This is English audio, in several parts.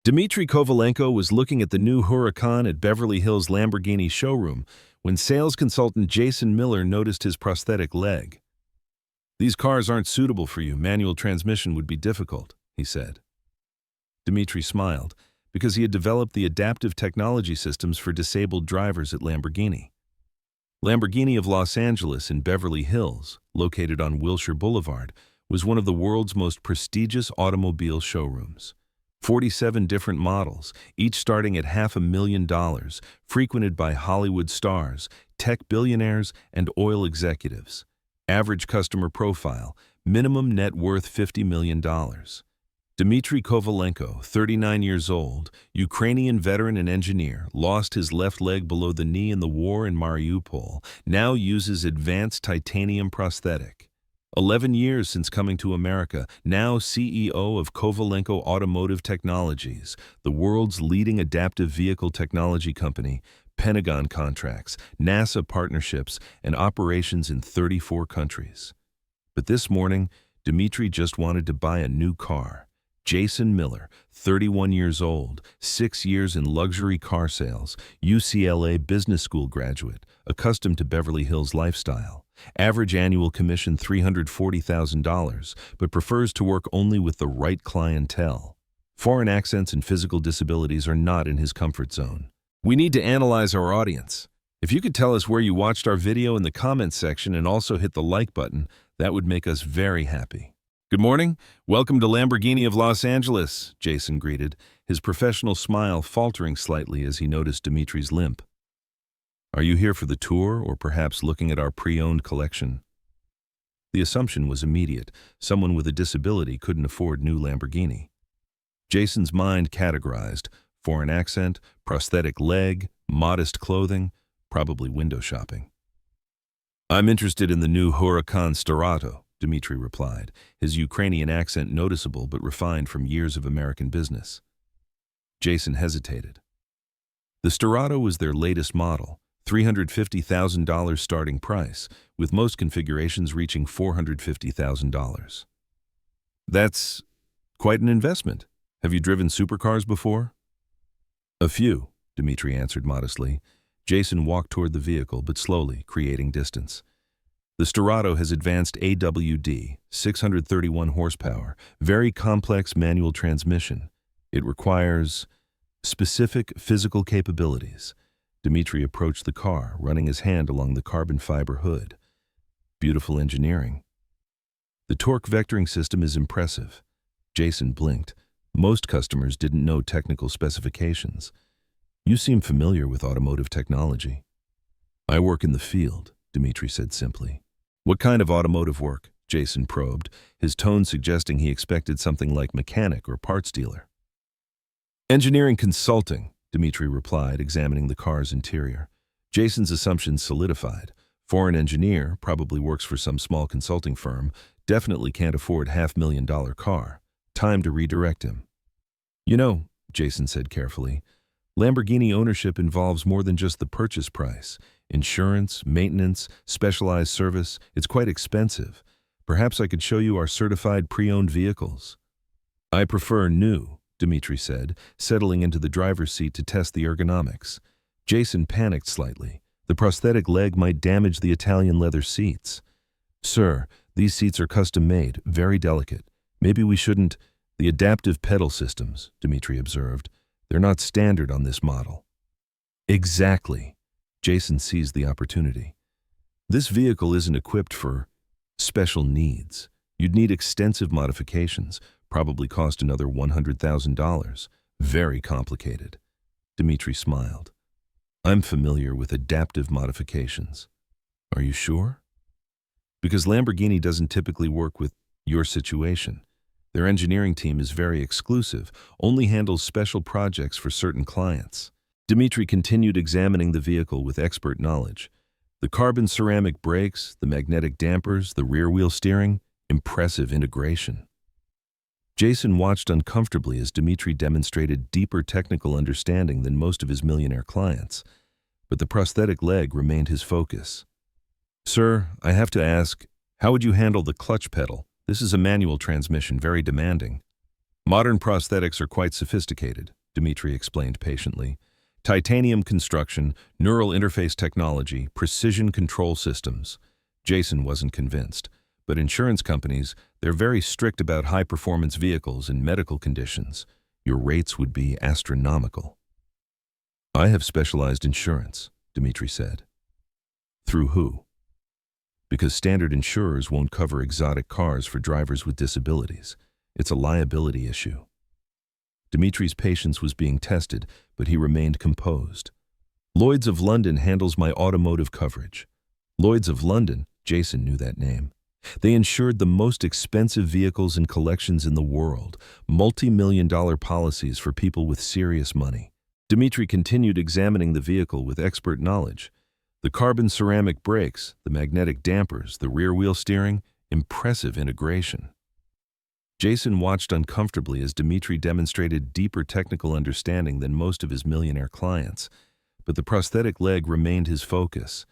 Dimitri Kovalenko was looking at the new Huracan at Beverly Hills Lamborghini showroom when sales consultant Jason Miller noticed his prosthetic leg. "These cars aren't suitable for you. Manual transmission would be difficult," he said. Dimitri smiled because he had developed the adaptive technology systems for disabled drivers at Lamborghini. Lamborghini of Los Angeles in Beverly Hills, located on Wilshire Boulevard, was one of the world's most prestigious automobile showrooms. 47 different models, each starting at $500,000, frequented by Hollywood stars, tech billionaires, and oil executives. Average customer profile, minimum net worth $50 million. Dimitri Kovalenko, 39 years old, Ukrainian veteran and engineer, lost his left leg below the knee in the war in Mariupol, now uses advanced titanium prosthetic. 11 years since coming to America, now CEO of Kovalenko Automotive Technologies, the world's leading adaptive vehicle technology company, Pentagon contracts, NASA partnerships, and operations in 34 countries. But this morning, Dimitri just wanted to buy a new car. Jason Miller, 31 years old, 6 years in luxury car sales, UCLA Business School graduate, accustomed to Beverly Hills lifestyle. Average annual commission $340,000, but prefers to work only with the right clientele. Foreign accents and physical disabilities are not in his comfort zone. We need to analyze our audience. If you could tell us where you watched our video in the comments section and also hit the like button, that would make us very happy. "Good morning. Welcome to Lamborghini of Los Angeles," Jason greeted, his professional smile faltering slightly as he noticed Dimitri's limp. "Are you here for the tour or perhaps looking at our pre-owned collection?" The assumption was immediate. Someone with a disability couldn't afford new Lamborghini. Jason's mind categorized foreign accent, prosthetic leg, modest clothing, probably window shopping. "I'm interested in the new Huracan Starato," Dimitri replied, his Ukrainian accent noticeable but refined from years of American business. Jason hesitated. The Starato was their latest model, $350,000 starting price, with most configurations reaching $450,000. "That's quite an investment. Have you driven supercars before?" "A few," Dimitri answered modestly. Jason walked toward the vehicle, but slowly, creating distance. The Starato has advanced AWD, 631 horsepower, very complex manual transmission. It requires specific physical capabilities. Dimitri approached the car, running his hand along the carbon fiber hood. "Beautiful engineering." "The torque vectoring system is impressive." Jason blinked. Most customers didn't know technical specifications. "You seem familiar with automotive technology." "I work in the field," Dimitri said simply. "What kind of automotive work?" Jason probed, his tone suggesting he expected something like mechanic or parts dealer. "Engineering consulting," Dimitri replied, examining the car's interior. Jason's assumptions solidified. Foreign engineer, probably works for some small consulting firm, definitely can't afford $500,000 car. Time to redirect him. "You know," Jason said carefully, "Lamborghini ownership involves more than just the purchase price. Insurance, maintenance, specialized service, it's quite expensive. Perhaps I could show you our certified pre-owned vehicles." "I prefer new," Dimitri said, settling into the driver's seat to test the ergonomics. Jason panicked slightly. The prosthetic leg might damage the Italian leather seats. "Sir, these seats are custom-made, very delicate. Maybe we shouldn't—" "The adaptive pedal systems," Dimitri observed. "They're not standard on this model." "Exactly." Jason seized the opportunity. "This vehicle isn't equipped for special needs. You'd need extensive modifications, probably cost another $100,000. Very complicated." Dimitri smiled. "I'm familiar with adaptive modifications." "Are you sure?" "Because Lamborghini doesn't typically work with your situation. Their engineering team is very exclusive, only handles special projects for certain clients." Dimitri continued examining the vehicle with expert knowledge. The carbon ceramic brakes, the magnetic dampers, the rear-wheel steering, impressive integration. Jason watched uncomfortably as Dimitri demonstrated deeper technical understanding than most of his millionaire clients. But the prosthetic leg remained his focus. "Sir, I have to ask, how would you handle the clutch pedal? This is a manual transmission, very demanding." Modern prosthetics are quite sophisticated, Dimitri explained patiently. Titanium construction, neural interface technology, precision control systems. Jason wasn't convinced, but insurance companies, they're very strict about high-performance vehicles and medical conditions. Your rates would be astronomical. I have specialized insurance, Dimitri said. Through who? Because standard insurers won't cover exotic cars for drivers with disabilities. It's a liability issue. Dimitri's patience was being tested, but he remained composed. Lloyd's of London handles my automotive coverage. Lloyd's of London, Jason knew that name. They insured the most expensive vehicles and collections in the world, multi-million-dollar policies for people with serious money. Dimitri continued examining the vehicle with expert knowledge. The carbon ceramic brakes, the magnetic dampers, the rear-wheel steering, impressive integration. Jason watched uncomfortably as Dimitri demonstrated deeper technical understanding than most of his millionaire clients, but the prosthetic leg remained his focus.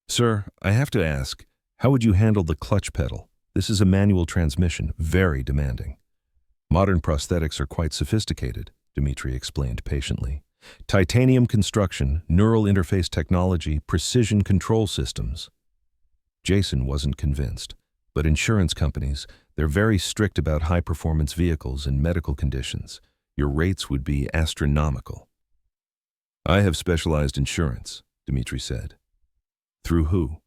Sir, I have to ask, how would you handle the clutch pedal? This is a manual transmission, very demanding. Modern prosthetics are quite sophisticated, Dimitri explained patiently. Titanium construction, neural interface technology, precision control systems. Jason wasn't convinced, but insurance companies, they're very strict about high-performance vehicles and medical conditions. Your rates would be astronomical. I have specialized insurance, Dimitri said. Through who?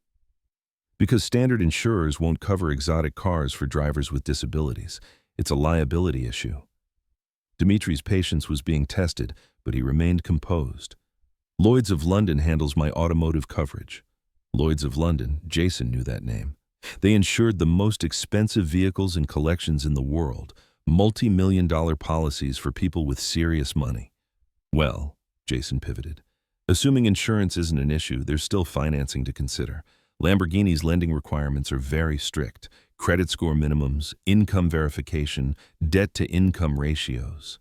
Because standard insurers won't cover exotic cars for drivers with disabilities. It's a liability issue. Dimitri's patience was being tested, but he remained composed. Lloyd's of London handles my automotive coverage. Lloyd's of London, Jason knew that name. They insured the most expensive vehicles and collections in the world, multi-million-dollar policies for people with serious money. Well, Jason pivoted. Assuming insurance isn't an issue, there's still financing to consider. Lamborghini's lending requirements are very strict. Credit score minimums, income verification, debt-to-income ratios.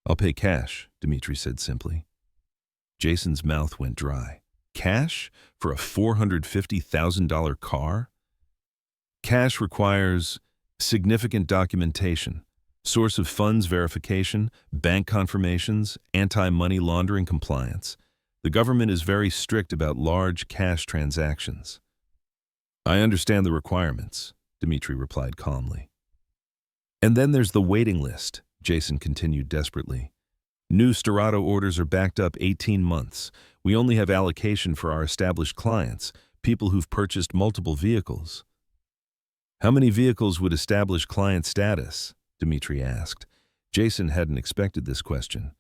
I'll pay cash, Dimitri said simply. Jason's mouth went dry. Cash? For a $450,000 car? Cash requires significant documentation, source of funds verification, bank confirmations, anti-money laundering compliance. The government is very strict about large cash transactions. I understand the requirements, Dimitri replied calmly. And then there's the waiting list, Jason continued desperately. New Storado orders are backed up 18 months. We only have allocation for our established clients, people who've purchased multiple vehicles. How many vehicles would establish client status? Dimitri asked. Jason hadn't expected this question.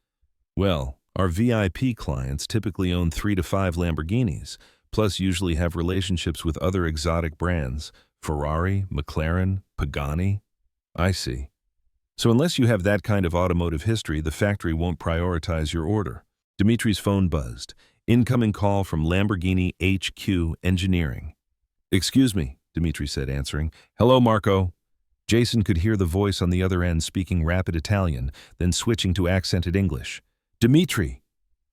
Well, our VIP clients typically own 3 to 5 Lamborghinis, plus usually have relationships with other exotic brands, Ferrari, McLaren, Pagani. I see. So unless you have that kind of automotive history, the factory won't prioritize your order. Dimitri's phone buzzed. Incoming call from Lamborghini HQ Engineering. Excuse me, Dimitri said, answering. Hello, Marco. Jason could hear the voice on the other end speaking rapid Italian, then switching to accented English. Dimitri,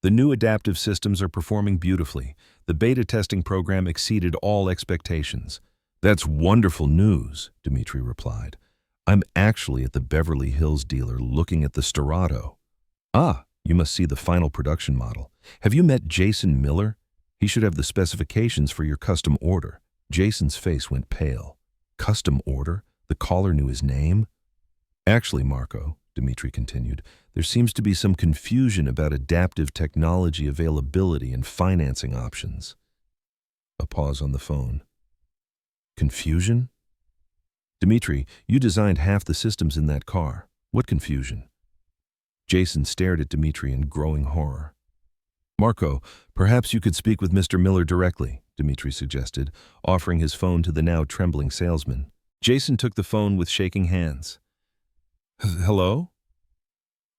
the new adaptive systems are performing beautifully. The beta testing program exceeded all expectations. That's wonderful news, Dimitri replied. I'm actually at the Beverly Hills dealer looking at the Storado. Ah, you must see the final production model. Have you met Jason Miller? He should have the specifications for your custom order. Jason's face went pale. Custom order? The caller knew his name? Actually, Marco, Dimitri continued, there seems to be some confusion about adaptive technology availability and financing options. A pause on the phone. Confusion? Dimitri, you designed half the systems in that car. What confusion? Jason stared at Dimitri in growing horror. Marco, perhaps you could speak with Mr. Miller directly, Dimitri suggested, offering his phone to the now trembling salesman. Jason took the phone with shaking hands. Hello?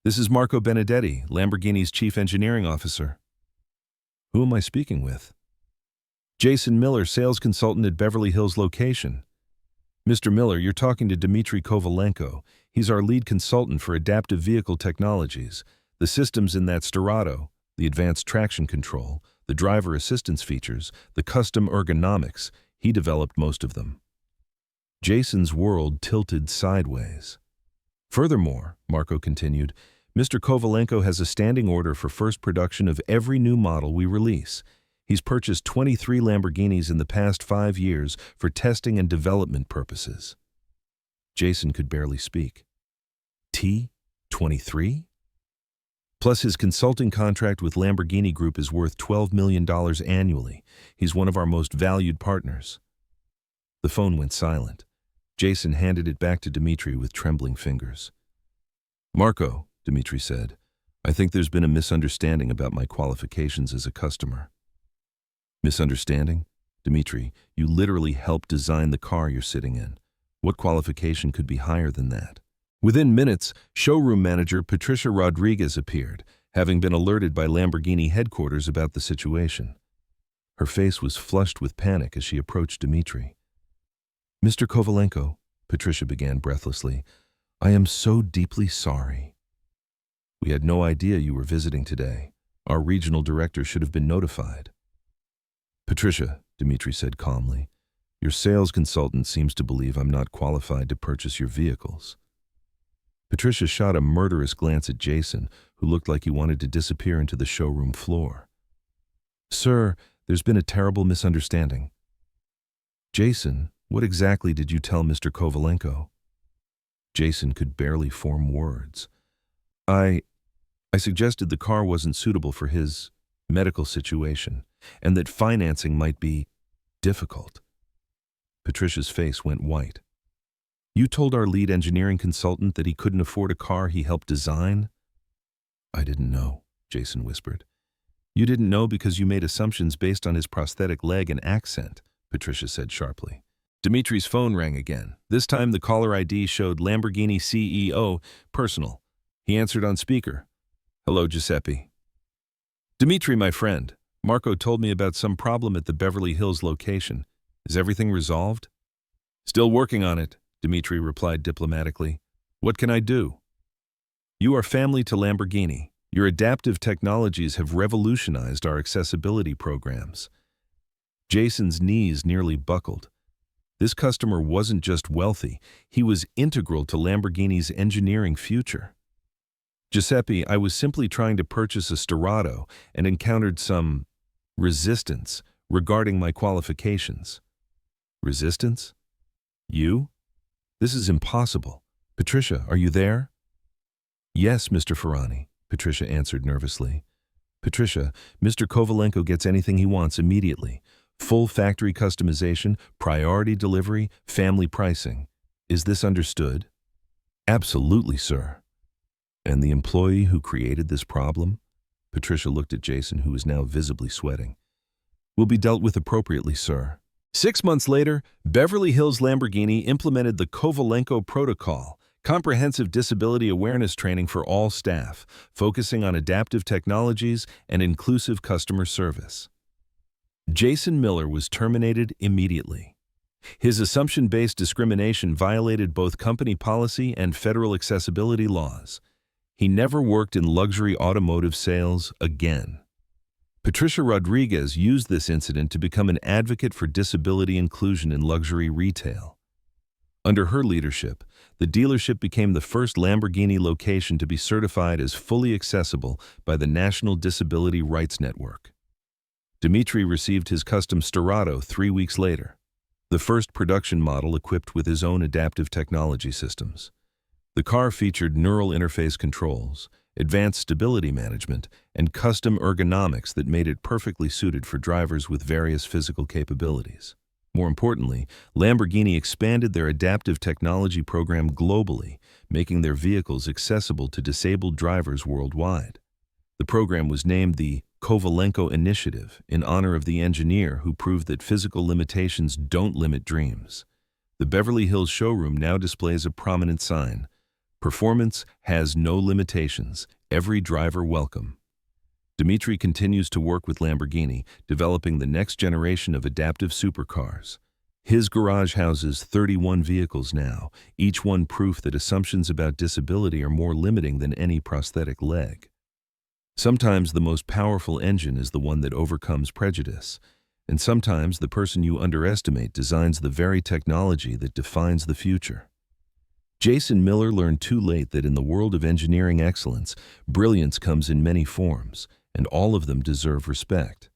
This is Marco Benedetti, Lamborghini's chief engineering officer. Who am I speaking with? Jason Miller, sales consultant at Beverly Hills location. Mr. Miller, you're talking to Dimitri Kovalenko. He's our lead consultant for adaptive vehicle technologies. The systems in that Storado, the advanced traction control, the driver assistance features, the custom ergonomics, he developed most of them. Jason's world tilted sideways. Furthermore, Marco continued, Mr. Kovalenko has a standing order for first production of every new model we release. He's purchased 23 Lamborghinis in the past 5 years for testing and development purposes. Jason could barely speak. 23? Plus his consulting contract with Lamborghini Group is worth $12 million annually. He's one of our most valued partners. The phone went silent. Jason handed it back to Dimitri with trembling fingers. Marco, Dimitri said, I think there's been a misunderstanding about my qualifications as a customer. Misunderstanding? Dimitri, you literally helped design the car you're sitting in. What qualification could be higher than that? Within minutes, showroom manager Patricia Rodriguez appeared, having been alerted by Lamborghini headquarters about the situation. Her face was flushed with panic as she approached Dimitri. Mr. Kovalenko, Patricia began breathlessly, I am so deeply sorry. We had no idea you were visiting today. Our regional director should have been notified. Patricia, Dimitri said calmly, your sales consultant seems to believe I'm not qualified to purchase your vehicles. Patricia shot a murderous glance at Jason, who looked like he wanted to disappear into the showroom floor. Sir, there's been a terrible misunderstanding. Jason, what exactly did you tell Mr. Kovalenko? Jason could barely form words. I suggested the car wasn't suitable for his medical situation, and that financing might be difficult. Patricia's face went white. You told our lead engineering consultant that he couldn't afford a car he helped design? I didn't know, Jason whispered. You didn't know because you made assumptions based on his prosthetic leg and accent, Patricia said sharply. Dimitri's phone rang again. This time the caller ID showed Lamborghini CEO, personal. He answered on speaker. Hello, Giuseppe. Dimitri, my friend. Marco told me about some problem at the Beverly Hills location. Is everything resolved? Still working on it, Dimitri replied diplomatically. What can I do? You are family to Lamborghini. Your adaptive technologies have revolutionized our accessibility programs. Jason's knees nearly buckled. This customer wasn't just wealthy, he was integral to Lamborghini's engineering future. Giuseppe, I was simply trying to purchase a Storado and encountered some resistance regarding my qualifications. Resistance? You? This is impossible. Patricia, are you there? Yes, Mr. Ferrani, Patricia answered nervously. Patricia, Mr. Kovalenko gets anything he wants immediately. Full factory customization, priority delivery, family pricing. Is this understood? Absolutely, sir. And the employee who created this problem? Patricia looked at Jason, who was now visibly sweating. Will be dealt with appropriately, sir. 6 months later, Beverly Hills Lamborghini implemented the Kovalenko Protocol, comprehensive disability awareness training for all staff, focusing on adaptive technologies and inclusive customer service. Jason Miller was terminated immediately. His assumption-based discrimination violated both company policy and federal accessibility laws. He never worked in luxury automotive sales again. Patricia Rodriguez used this incident to become an advocate for disability inclusion in luxury retail. Under her leadership, the dealership became the first Lamborghini location to be certified as fully accessible by the National Disability Rights Network. Dimitri received his custom Storado 3 weeks later, the first production model equipped with his own adaptive technology systems. The car featured neural interface controls, advanced stability management, and custom ergonomics that made it perfectly suited for drivers with various physical capabilities. More importantly, Lamborghini expanded their adaptive technology program globally, making their vehicles accessible to disabled drivers worldwide. The program was named the Kovalenko Initiative in honor of the engineer who proved that physical limitations don't limit dreams. The Beverly Hills showroom now displays a prominent sign: Performance has no limitations. Every driver welcome. Dimitri continues to work with Lamborghini, developing the next generation of adaptive supercars. His garage houses 31 vehicles now, each one proof that assumptions about disability are more limiting than any prosthetic leg. Sometimes the most powerful engine is the one that overcomes prejudice, and sometimes the person you underestimate designs the very technology that defines the future. Jason Miller learned too late that in the world of engineering excellence, brilliance comes in many forms, and all of them deserve respect.